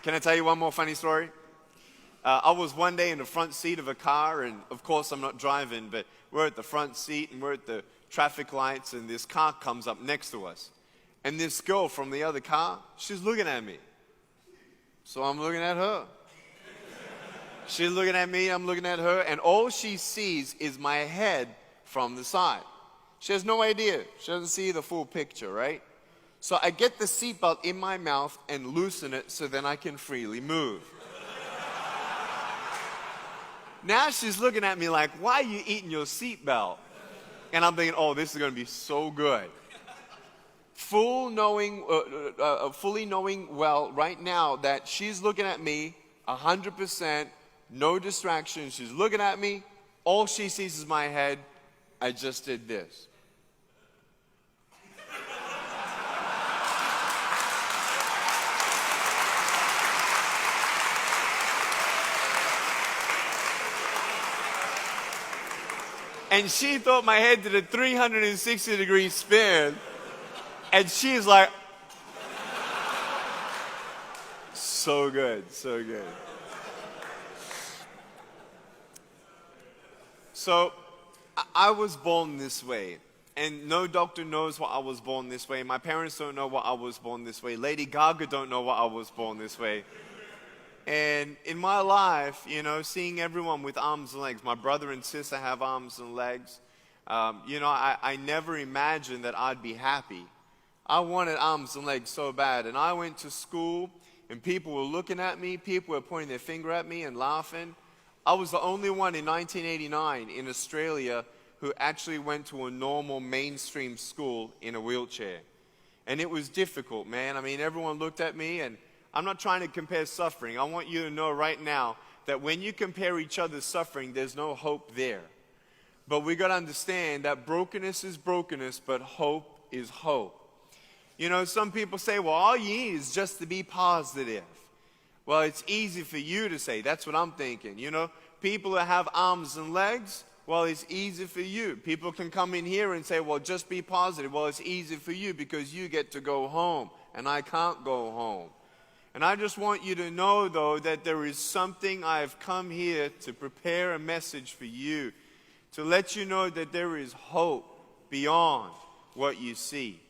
Can I tell you one more funny story? I was one day in the front seat of a car, and of course I'm not driving, but we're at the front seat and we're at the traffic lights, and this car comes up next to us. And this girl from the other car, she's looking at me. So I'm looking at her. She's looking at me, I'm looking at her, and all she sees is my head from the side. She has no idea. She doesn't see the full picture, right? So I get the seatbelt in my mouth and loosen it so then I can freely move. Now she's looking at me like, why are you eating your seatbelt? And I'm thinking, oh, this is going to be so good. Fully knowing well right now that she's looking at me 100%, no distraction. She's looking at me. All she sees is my head. I just did this. And she thought my head did a 360-degree spin. And she's like, so good, so good. So, I was born this way. And no doctor knows why I was born this way. My parents don't know why I was born this way. Lady Gaga don't know why I was born this way. And in my life, you know, seeing everyone with arms and legs, my brother and sister have arms and legs, I never imagined that I'd be happy. I wanted arms and legs so bad. And I went to school, and people were looking at me, people were pointing their finger at me and laughing. I was the only one in 1989 in Australia who actually went to a normal mainstream school in a wheelchair. And it was difficult, man. I mean, everyone looked at me, and I'm not trying to compare suffering. I want you to know right now that when you compare each other's suffering, there's no hope there. But we got to understand that brokenness is brokenness, but hope is hope. You know, some people say, well, all you need is just to be positive. Well, it's easy for you to say. That's what I'm thinking. You know, people that have arms and legs, well, it's easy for you. People can come in here and say, well, just be positive. Well, it's easy for you because you get to go home, and I can't go home. And I just want you to know, though, that there is something I've come here to prepare a message for you, to let you know that there is hope beyond what you see.